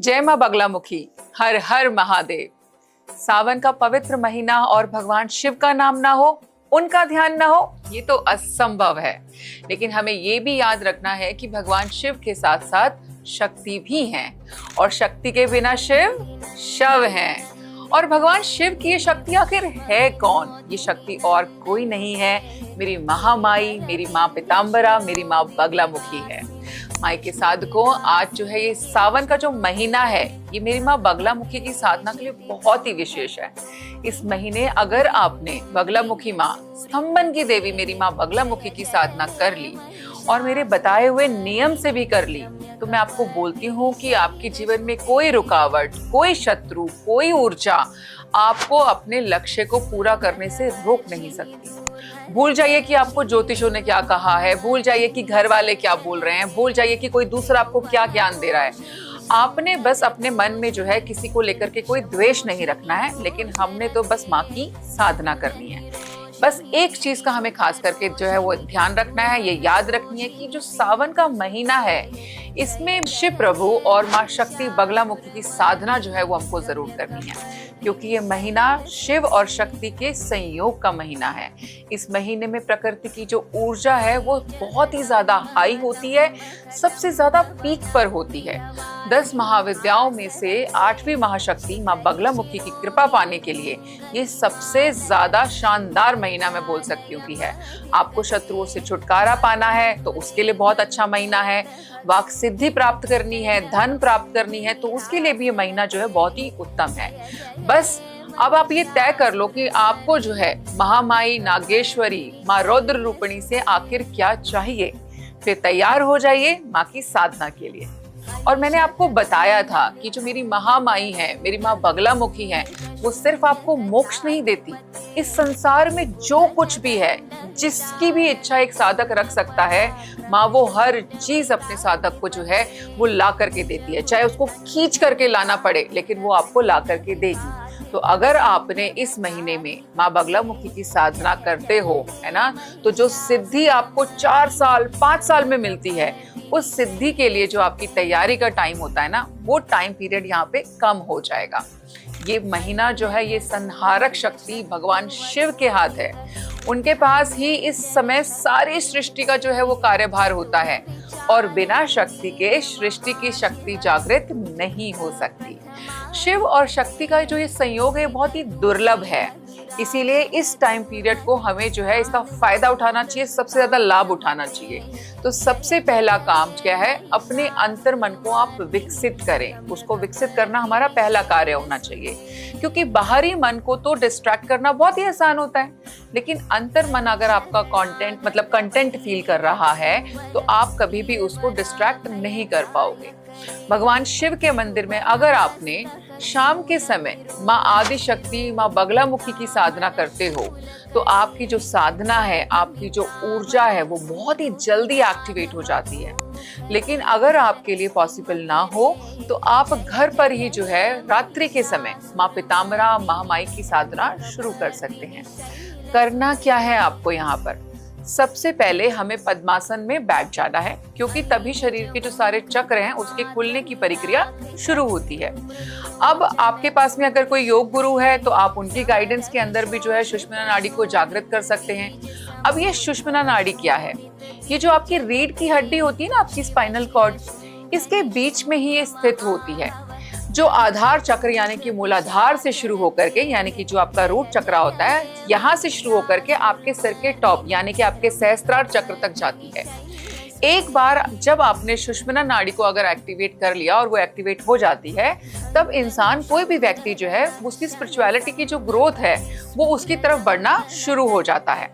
जय मां बगलामुखी। हर हर महादेव। सावन का पवित्र महीना और भगवान शिव का नाम ना हो, उनका ध्यान ना हो, ये तो असंभव है। लेकिन हमें ये भी याद रखना है कि भगवान शिव के साथ साथ शक्ति भी हैं और शक्ति के बिना शिव शव हैं। और भगवान शिव की ये शक्ति आखिर है कौन? ये शक्ति और कोई नहीं है, मेरी महामाई, मेरी माँ पीताम्बरा, मेरी माँ बगलामुखी है। माई के साधकों, आज जो है ये सावन का जो महीना है, ये मेरी माँ बगलामुखी की साधना के लिए बहुत ही विशेष है। इस महीने अगर आपने बगलामुखी माँ, स्तंभन की देवी मेरी माँ बगलामुखी की साधना कर ली और मेरे बताए हुए नियम से भी कर ली, तो मैं आपको बोलती हूँ कि आपके जीवन में कोई रुकावट, कोई शत्रु, कोई ऊर्जा आपको अपने लक्ष्य को पूरा करने से रोक नहीं सकती। भूल जाइए कि आपको ज्योतिषों ने क्या कहा है, भूल जाइए कि घर वाले क्या बोल रहे हैं, भूल जाइए कि कोई दूसरा आपको क्या ज्ञान दे रहा है। आपने बस अपने मन में जो है किसी को लेकर के कोई द्वेष नहीं रखना है, लेकिन हमने तो बस माँ की साधना करनी है। बस एक चीज का हमें खास करके जो है वो ध्यान रखना है, ये याद रखनी है कि जो सावन का महीना है, इसमें शिव प्रभु और माँ शक्ति बगलामुखी की साधना जो है वो हमको जरूर करनी है, क्योंकि ये महीना शिव और शक्ति के संयोग का महीना है। इस महीने में प्रकृति की जो ऊर्जा है वो बहुत ही ज्यादा हाई होती है, सबसे ज्यादा पीक पर होती है। 10 महाविद्याओं में से 8वीं महाशक्ति माँ बगलामुखी की कृपा पाने के लिए ये सबसे ज्यादा शानदार महीना मैं बोल सकती हूँ कि है। आपको शत्रुओं से छुटकारा पाना है तो उसके लिए बहुत अच्छा महीना है। वाक सिद्धि प्राप्त करनी है, धन प्राप्त करनी है, तो उसके लिए भी ये महीना जो है बहुत ही उत्तम है। बस अब आप ये तय कर लो कि आपको जो है महामाई नागेश्वरी माँ रौद्र रूपिणी से आखिर क्या चाहिए। फिर तैयार हो जाइए माँ की साधना के लिए। और मैंने आपको बताया था कि जो मेरी महामाई है, मेरी माँ बगलामुखी है, वो सिर्फ आपको मोक्ष नहीं देती। इस संसार में जो कुछ भी है, जिसकी भी इच्छा एक साधक रख सकता है, माँ वो हर चीज अपने साधक को जो है वो ला करके देती है। चाहे उसको खींच करके लाना पड़े, लेकिन वो आपको ला करके देगी। तो अगर आपने इस महीने में माँ बगलामुखी की साधना करते हो, है ना, तो जो सिद्धि आपको 4 साल 5 साल में मिलती है, उस सिद्धि के लिए जो आपकी तैयारी का टाइम होता है ना, वो टाइम पीरियड यहाँ पे कम हो जाएगा। ये महीना जो है ये संहारक शक्ति भगवान शिव के हाथ है। उनके पास ही इस समय सारी सृष्टि का जो है वो कार्यभार होता है, और बिना शक्ति के सृष्टि की शक्ति जागृत नहीं हो सकती। शिव और शक्ति का जो ये संयोग है बहुत ही दुर्लभ है, इसीलिए इस टाइम पीरियड को हमें जो है इसका फायदा उठाना चाहिए, सबसे ज्यादा लाभ उठाना चाहिए। तो सबसे पहला काम क्या है, अपने अंतर मन को आप विकसित करें। उसको विकसित करना हमारा पहला कार्य होना चाहिए, क्योंकि बाहरी मन को तो डिस्ट्रैक्ट करना बहुत ही आसान होता है, लेकिन अंतर मन अगर आपका कंटेंट फील कर रहा है, तो आप कभी भी उसको डिस्ट्रैक्ट नहीं कर पाओगे। भगवान शिव के मंदिर में अगर आपने शाम के समय माँ आदि शक्ति माँ बगलामुखी की साधना करते हो, तो आपकी जो साधना है, आपकी जो ऊर्जा है, वो बहुत ही जल्दी एक्टिवेट हो जाती है। लेकिन अगर आपके लिए पॉसिबल ना हो, तो आप घर पर ही जो है रात्रि के समय माँ पीताम्बरा महामाई की साधना शुरू कर सकते हैं। करना क्या है आपको यहाँ पर, सबसे पहले हमें पद्मासन में बैठ जाना है, क्योंकि तभी शरीर के जो सारे चक्र हैं उसके खुलने की प्रक्रिया शुरू होती है। अब आपके पास में अगर कोई योग गुरु है, तो आप उनकी गाइडेंस के अंदर भी जो है सुषुम्ना नाड़ी को जागृत कर सकते हैं। अब ये सुषुम्ना नाड़ी क्या है? ये जो आपकी रीढ़ की हड्डी होती है ना, आपकी स्पाइनल कॉर्ड, इसके बीच में ही ये स्थित होती है। जो आधार चक्र यानी कि मूलाधार से शुरू होकर के, यानी कि जो आपका रूट चक्र होता है, यहाँ से शुरू होकर के आपके सिर के टॉप यानी कि आपके सहस्त्रार चक्र तक जाती है। एक बार जब आपने सुषुम्ना नाड़ी को अगर एक्टिवेट कर लिया और वो एक्टिवेट हो जाती है, तब इंसान, कोई भी व्यक्ति जो है, उसकी स्पिरिचुअलिटी की जो ग्रोथ है वो उसकी तरफ बढ़ना शुरू हो जाता है।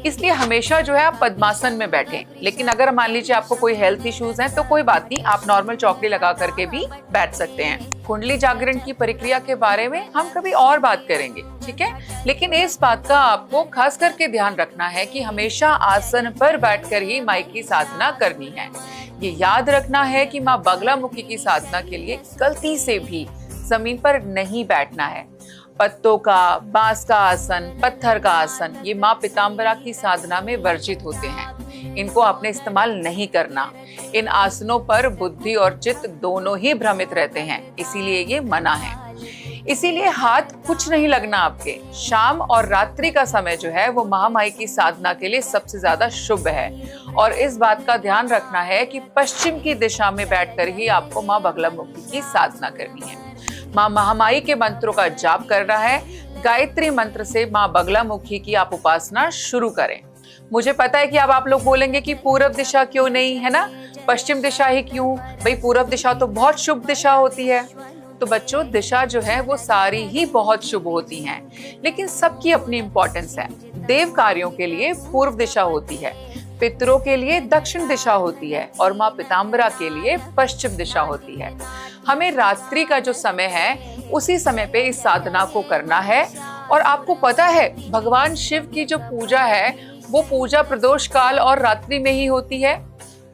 इसलिए हमेशा जो है आप पद्मासन में बैठें। लेकिन अगर मान लीजिए आपको कोई हेल्थ इश्यूज हैं, तो कोई बात नहीं, आप नॉर्मल चौकड़ी लगा करके भी बैठ सकते हैं। कुंडली जागरण की प्रक्रिया के बारे में हम कभी और बात करेंगे, ठीक है। लेकिन इस बात का आपको खास करके ध्यान रखना है कि हमेशा आसन पर बैठकर ही माई की साधना करनी है। ये याद रखना है कि माँ बगलामुखी की साधना के लिए गलती से भी जमीन पर नहीं बैठना है। पत्तों का, बांस का आसन, पत्थर का आसन, ये माँ पीताम्बरा की साधना में वर्जित होते हैं। इनको आपने इस्तेमाल नहीं करना। इन आसनों पर बुद्धि और चित्त दोनों ही भ्रमित रहते हैं, इसीलिए ये मना है। इसीलिए हाथ कुछ नहीं लगना आपके। शाम और रात्रि का समय जो है वो महामाई की साधना के लिए सबसे ज्यादा शुभ है। और इस बात का ध्यान रखना है कि पश्चिम की दिशा में बैठकर ही आपको माँ बगलामुखी की साधना करनी है। माँ महामाई के मंत्रों का जाप करना है। गायत्री मंत्र से माँ बगलामुखी की आप उपासना शुरू करें। मुझे पता है कि अब आप लोग बोलेंगे कि पूरब दिशा क्यों नहीं, है ना, पश्चिम दिशा ही क्यों? भाई पूरब दिशा तो बहुत शुभ दिशा होती है। तो बच्चों, दिशा जो है वो सारी ही बहुत शुभ होती हैं, लेकिन सबकी अपनी इंपॉर्टेंस है। देव कार्यों के लिए पूर्व दिशा होती है, पितरों के लिए दक्षिण दिशा होती है और माँ पीताम्बरा के लिए पश्चिम दिशा होती है। हमें रात्रि का जो समय है उसी समय पे इस साधना को करना है। और आपको पता है भगवान शिव की जो पूजा है वो पूजा प्रदोष काल और रात्रि में ही होती है।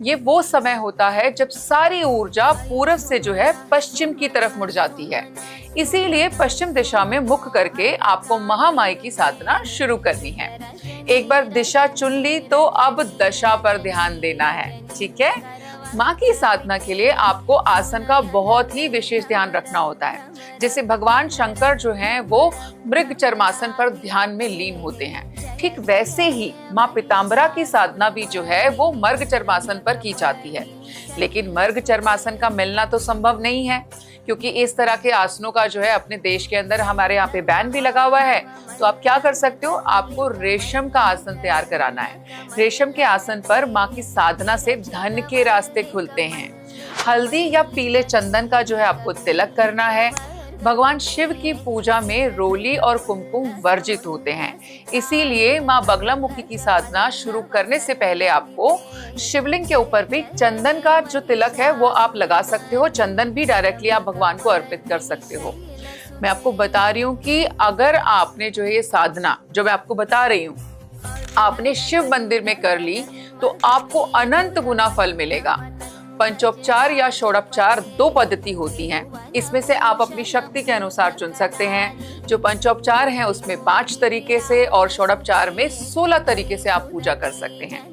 ये वो समय होता है जब सारी ऊर्जा पूर्व से जो है पश्चिम की तरफ मुड़ जाती है। इसीलिए पश्चिम दिशा में मुख करके आपको महामाई की साधना शुरू करनी है। एक बार दिशा चुन ली तो अब दशा पर ध्यान देना है, ठीक है। माँ की साधना के लिए आपको आसन का बहुत ही विशेष ध्यान रखना होता है। जैसे भगवान शंकर जो हैं वो मृग चर्मासन पर ध्यान में लीन होते हैं, ठीक वैसे ही माँ पीताम्बरा की साधना भी जो है वो मर्ग चर्मासन पर की जाती है। लेकिन मर्ग चर्मासन का मिलना तो संभव नहीं है, क्योंकि इस तरह के आसनों का जो है अपने देश के अंदर हमारे यहाँ पे बैन भी लगा हुआ है। तो आप क्या कर सकते हो, आपको रेशम का आसन तैयार कराना है। रेशम के आसन पर माँ की साधना से धन के रास्ते खुलते हैं। हल्दी या पीले चंदन का जो है आपको तिलक करना है। भगवान शिव की पूजा में रोली और कुमकुम वर्जित होते हैं, इसीलिए माँ बगलामुखी की साधना शुरू करने से पहले आपको शिवलिंग के ऊपर भी चंदन का जो तिलक है वो आप लगा सकते हो। चंदन भी डायरेक्टली आप भगवान को अर्पित कर सकते हो। मैं आपको बता रही हूँ कि अगर आपने जो है ये साधना जो मैं आपको बता रही हूँ आपने शिव मंदिर में कर ली तो आपको अनंत गुना फल मिलेगा। पंचोपचार या षोडोपचार दो पद्धति होती हैं, इसमें से आप अपनी शक्ति के अनुसार चुन सकते हैं। जो पंचोपचार हैं उसमें 5 तरीके से और षोडोपचार में 16 तरीके से आप पूजा कर सकते हैं।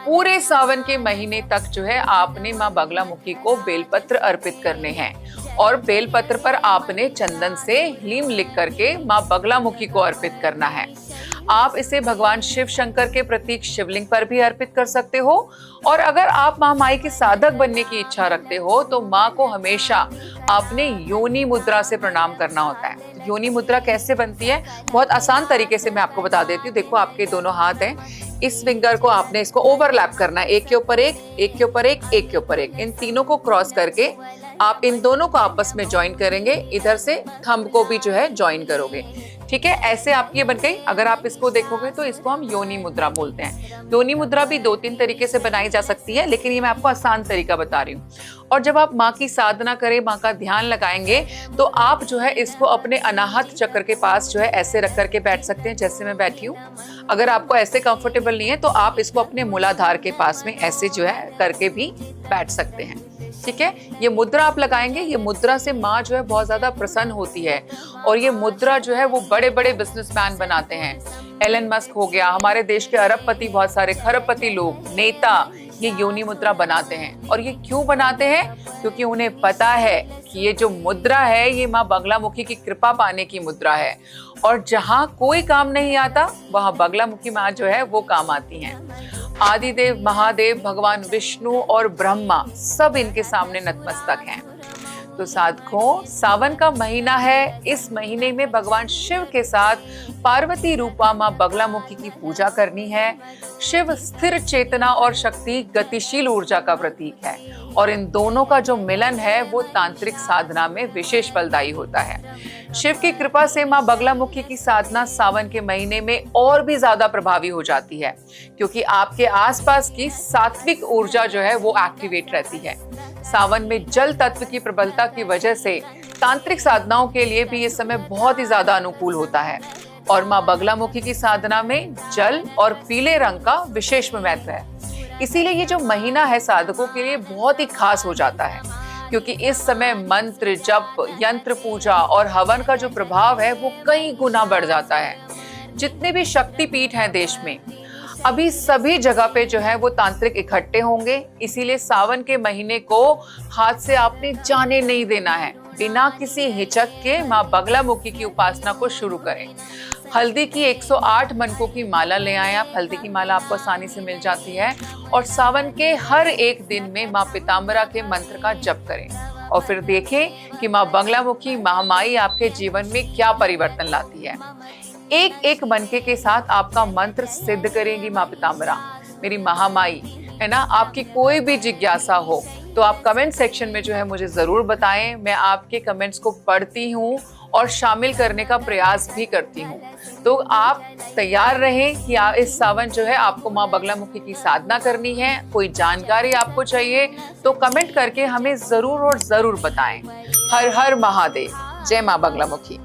पूरे सावन के महीने तक जो है आपने माँ बगलामुखी को बेलपत्र अर्पित करने हैं और बेलपत्र पर आपने चंदन से ह्लीम लिख करके माँ बगलामुखी को अर्पित करना है। आप इसे भगवान शिव शंकर के प्रतीक शिवलिंग पर भी अर्पित कर सकते हो। और अगर आप महामाई के साधक बनने की इच्छा रखते हो तो माँ को हमेशा आपने योनि मुद्रा से प्रणाम करना होता है। योनि मुद्रा कैसे बनती है, बहुत आसान तरीके से मैं आपको बता देती हूँ। देखो आपके दोनों हाथ हैं, इस फिंगर को आपने इसको ओवरलैप करना है, एक के ऊपर एक, एक के ऊपर एक, एक के ऊपर एक। इन तीनों को क्रॉस करके आप इन दोनों को आपस में ज्वाइन करेंगे, इधर से थंब को भी जो है ज्वाइन करोगे, ठीक है। ऐसे आपकी ये बन गई। अगर आप इसको देखोगे तो इसको हम योनि मुद्रा बोलते हैं। योनि मुद्रा भी 2-3 तरीके से बनाई जा सकती है, लेकिन ये मैं आपको आसान तरीका बता रही हूँ। और जब आप माँ की साधना करें, माँ का ध्यान लगाएंगे तो आप जो है इसको अपने अनाहत चक्र के पास जो है ऐसे रख करके बैठ सकते हैं, जैसे मैं बैठी हूँ। अगर आपको ऐसे कंफर्टेबल नहीं है तो आप इसको अपने मूलाधार के पास में ऐसे जो है करके भी बैठ सकते हैं, ठीक है। ये मुद्रा आप लगाएंगे, ये मुद्रा से माँ जो है बहुत ज्यादा प्रसन्न होती है। और ये मुद्रा जो है वो बड़े बड़े बिजनेसमैन बनाते हैं। एलन मस्क हो गया, हमारे देश के अरबपति, बहुत सारे खरबपति लोग, नेता ये योनि मुद्रा बनाते हैं। और ये क्यों बनाते हैं, क्योंकि उन्हें पता है कि ये जो मुद्रा है ये माँ बगलामुखी की कृपा पाने की मुद्रा है। और जहाँ कोई काम नहीं आता वहाँ बगलामुखी माँ जो है वो काम आती हैं। आदिदेव, महादेव, भगवान विष्णु और ब्रह्मा सब इनके सामने नतमस्तक हैं। तो साधकों, सावन का महीना है। इस महीने में भगवान शिव के साथ पार्वती रूपा माँ बगलामुखी की पूजा करनी है। शिव स्थिर चेतना और शक्ति गतिशील ऊर्जा का प्रतीक है और इन दोनों का जो मिलन है वो तांत्रिक साधना में विशेष फलदायी होता है। शिव की कृपा से माँ बगलामुखी की साधना सावन के महीने में और भी ज्यादा प्रभावी हो जाती है, क्योंकि आपके आसपास की सात्विक ऊर्जा जो है वो एक्टिवेट रहती है। सावन में जल तत्व की प्रबलता की वजह से तांत्रिक साधनाओं के लिए भी ये समय बहुत ही ज्यादा अनुकूल होता है। और माँ बगलामुखी की साधना में जल और पीले रंग का विशेष महत्व है। इसीलिए ये जो महीना है साधकों के लिए बहुत ही खास हो जाता है, क्योंकि इस समय मंत्र जप, यंत्र पूजा और हवन का जो प्रभाव है वो कई गुना बढ़ जाता है। जितने भी शक्तिपीठ हैं देश में, अभी सभी जगह पे जो है वो तांत्रिक इकट्ठे होंगे, इसीलिए सावन के महीने को हाथ से आपने जाने नहीं देना है। बिना किसी हिचक के माँ बगलामुखी की उपासना को शुरू करें। हल्दी की 108 मनकों की माला ले आए आप। हल्दी की माला आपको आसानी से मिल जाती है। और सावन के हर एक दिन में माँ पीताम्बरा के मंत्र का जप करें और फिर देखें कि माँ बगलामुखी महामाई आपके जीवन में क्या परिवर्तन लाती है। एक एक मनके के साथ आपका मंत्र सिद्ध करेंगी माँ पीताम्बरा, मेरी महामाई, है ना। आपकी कोई भी जिज्ञासा हो तो आप कमेंट सेक्शन में जो है मुझे जरूर बताएं। मैं आपके कमेंट्स को पढ़ती हूँ और शामिल करने का प्रयास भी करती हूँ। तो आप तैयार रहें कि इस सावन जो है आपको माँ बगलामुखी की साधना करनी है। कोई जानकारी आपको चाहिए तो कमेंट करके हमें जरूर और जरूर बताएं। हर हर महादेव। जय माँ बगलामुखी।